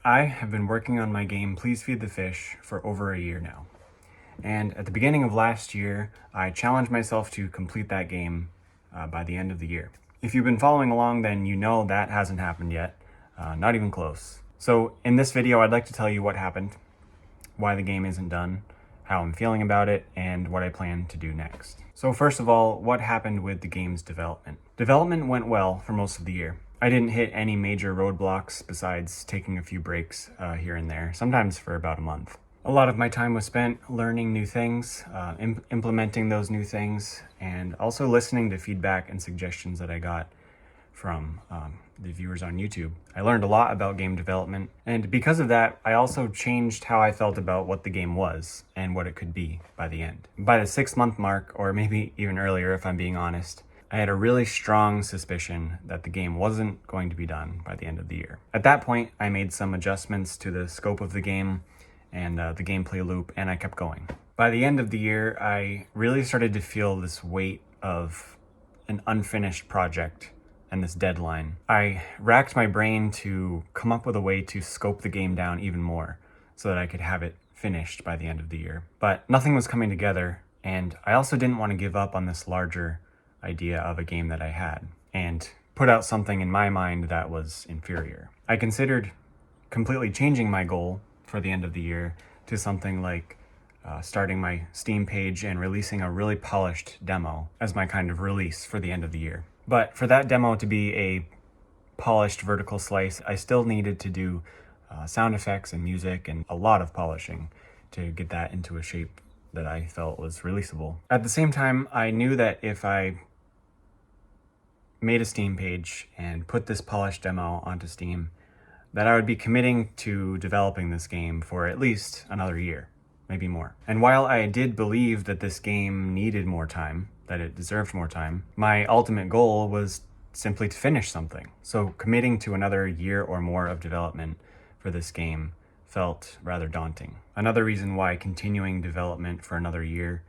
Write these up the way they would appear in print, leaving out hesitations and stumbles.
I have been working on my game Please Feed the Fish for over a year now. And at the beginning of last year, I challenged myself to complete that game by the end of the year. If you've been following along, then you know that hasn't happened yet, not even close. So in this video, I'd like to tell you what happened, why the game isn't done, how I'm feeling about it, and what I plan to do next. So first of all, what happened with the game's development? Development went well for most of the year. I didn't hit any major roadblocks besides taking a few breaks here and there, sometimes for about a month. A lot of my time was spent learning new things, implementing those new things, and also listening to feedback and suggestions that I got from the viewers on YouTube. I learned a lot about game development, and because of that, I also changed how I felt about what the game was and what it could be by the end. By the 6-month mark, or maybe even earlier if I'm being honest, I had a really strong suspicion that the game wasn't going to be done by the end of the year. At that point, I made some adjustments to the scope of the game and the gameplay loop, and I kept going. By the end of the year, I really started to feel this weight of an unfinished project and this deadline. I racked my brain to come up with a way to scope the game down even more so that I could have it finished by the end of the year. But nothing was coming together, and I also didn't want to give up on this larger idea of a game that I had and put out something in my mind that was inferior. I considered completely changing my goal for the end of the year to something like starting my Steam page and releasing a really polished demo as my kind of release for the end of the year. But for that demo to be a polished vertical slice, I still needed to do sound effects and music and a lot of polishing to get that into a shape that I felt was releasable. At the same time, I knew that if I made a Steam page and put this polished demo onto Steam, that I would be committing to developing this game for at least another year, maybe more. And while I did believe that this game needed more time, that it deserved more time, my ultimate goal was simply to finish something. So committing to another year or more of development for this game felt rather daunting. Another reason why continuing development for another year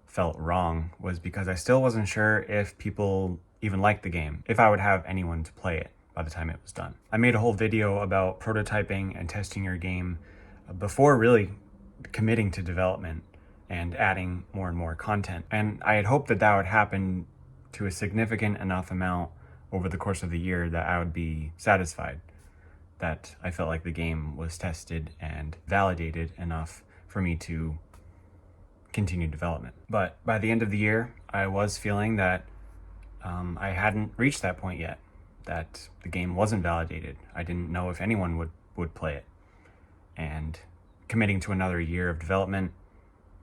felt wrong was because I still wasn't sure if people even liked the game, if I would have anyone to play it by the time it was done. I made a whole video about prototyping and testing your game before really committing to development and adding more and more content. And I had hoped that that would happen to a significant enough amount over the course of the year that I would be satisfied, that I felt like the game was tested and validated enough for me to continue development. But by the end of the year, I was feeling that I hadn't reached that point yet, that the game wasn't validated. I didn't know if anyone would play it. And committing to another year of development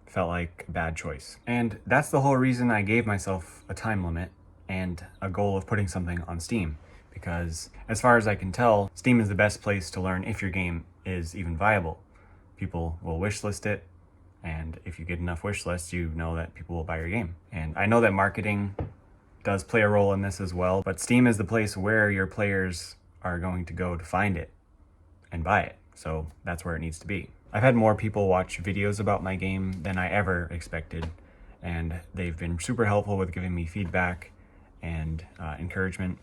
felt like a bad choice. And that's the whole reason I gave myself a time limit and a goal of putting something on Steam. Because as far as I can tell, Steam is the best place to learn if your game is even viable. People will wishlist it, and if you get enough wish lists, you know that people will buy your game. And I know that marketing does play a role in this as well, but Steam is the place where your players are going to go to find it and buy it. So that's where it needs to be. I've had more people watch videos about my game than I ever expected, and they've been super helpful with giving me feedback and encouragement.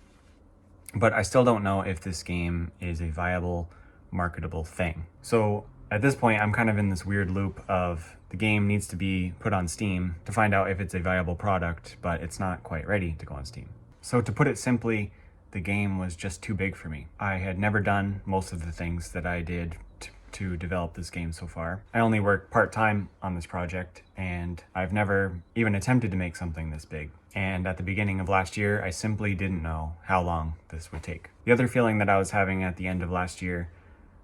But I still don't know if this game is a viable, marketable thing. So at this point, I'm kind of in this weird loop of the game needs to be put on Steam to find out if it's a viable product, but it's not quite ready to go on Steam. So to put it simply, the game was just too big for me. I had never done most of the things that I did to develop this game so far. I only work part-time on this project, and I've never even attempted to make something this big. And at the beginning of last year, I simply didn't know how long this would take. The other feeling that I was having at the end of last year,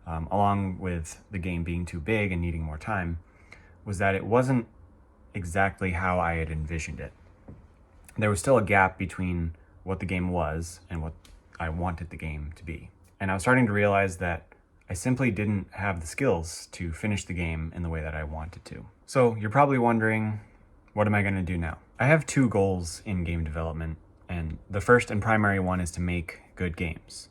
along with the game being too big and needing more time, was that it wasn't exactly how I had envisioned it. There was still a gap between what the game was and what I wanted the game to be. And I was starting to realize that I simply didn't have the skills to finish the game in the way that I wanted to. So you're probably wondering, what am I going to do now? I have two goals in game development, and the first and primary one is to make good games.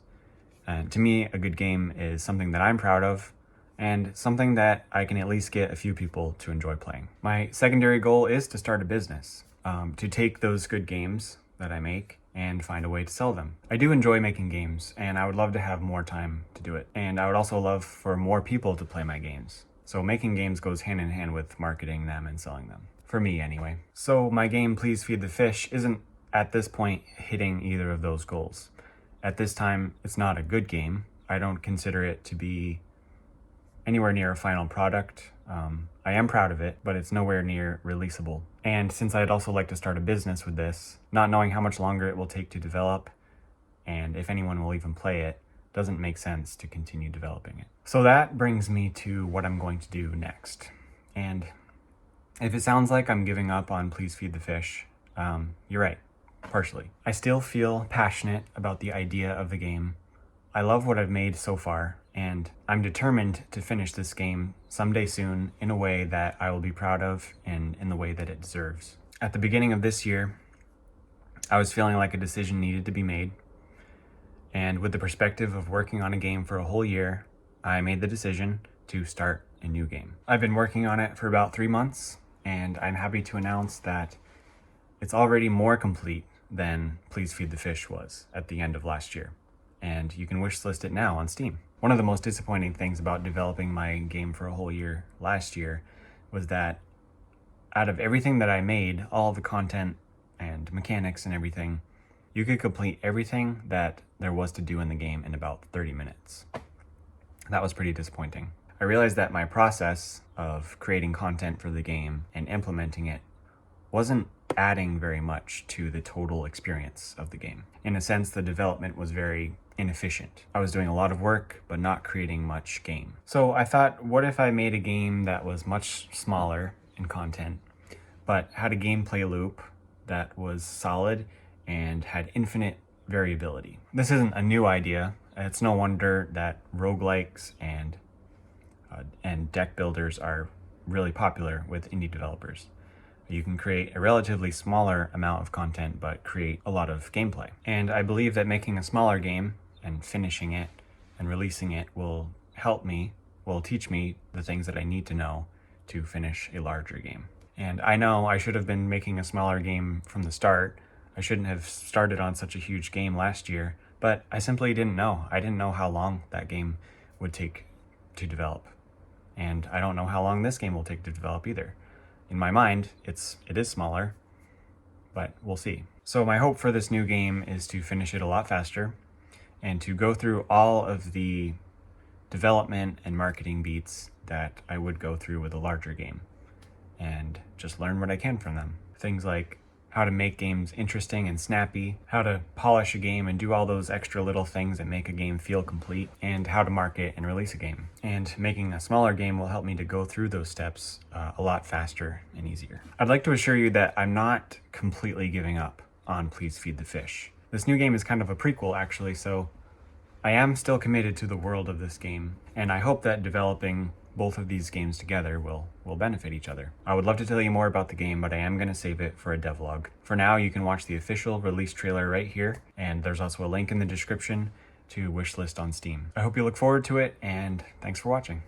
And to me, a good game is something that I'm proud of and something that I can at least get a few people to enjoy playing. My secondary goal is to start a business, to take those good games that I make and find a way to sell them. I do enjoy making games, and I would love to have more time to do it. And I would also love for more people to play my games. So making games goes hand in hand with marketing them and selling them. For me, anyway. So my game, Please Feed the Fish, isn't at this point hitting either of those goals. At this time, it's not a good game. I don't consider it to be anywhere near a final product. I am proud of it, but it's nowhere near releasable. And since I'd also like to start a business with this, not knowing how much longer it will take to develop, and if anyone will even play it, doesn't make sense to continue developing it. So that brings me to what I'm going to do next. And if it sounds like I'm giving up on Please Feed the Fish, you're right, partially. I still feel passionate about the idea of the game. I love what I've made so far, and I'm determined to finish this game someday soon in a way that I will be proud of and in the way that it deserves. At the beginning of this year, I was feeling like a decision needed to be made, and with the perspective of working on a game for a whole year, I made the decision to start a new game. I've been working on it for about 3 months, and I'm happy to announce that it's already more complete than Please Feed the Fish was at the end of last year. And you can wishlist it now on Steam. One of the most disappointing things about developing my game for a whole year last year was that out of everything that I made, all the content and mechanics and everything, you could complete everything that there was to do in the game in about 30 minutes. That was pretty disappointing. I realized that my process of creating content for the game and implementing it wasn't adding very much to the total experience of the game. In a sense, the development was very inefficient. I was doing a lot of work, but not creating much game. So I thought, what if I made a game that was much smaller in content, but had a gameplay loop that was solid and had infinite variability? This isn't a new idea. It's no wonder that roguelikes and deck builders are really popular with indie developers. You can create a relatively smaller amount of content, but create a lot of gameplay. And I believe that making a smaller game and finishing it and releasing it will teach me the things that I need to know to finish a larger game. And I know I should have been making a smaller game from the start. I shouldn't have started on such a huge game last year, but I simply didn't know. I didn't know how long that game would take to develop. And I don't know how long this game will take to develop either. In my mind, it is smaller, but we'll see. So my hope for this new game is to finish it a lot faster and to go through all of the development and marketing beats that I would go through with a larger game and just learn what I can from them. Things like how to make games interesting and snappy, how to polish a game and do all those extra little things that make a game feel complete, and how to market and release a game. And making a smaller game will help me to go through those steps a lot faster and easier. I'd like to assure you that I'm not completely giving up on Please Feed the Fish. This new game is kind of a prequel, actually, so I am still committed to the world of this game, and I hope that developing both of these games together will benefit each other. I would love to tell you more about the game, but I am going to save it for a devlog. For now, you can watch the official release trailer right here, and there's also a link in the description to Wishlist on Steam. I hope you look forward to it, and thanks for watching.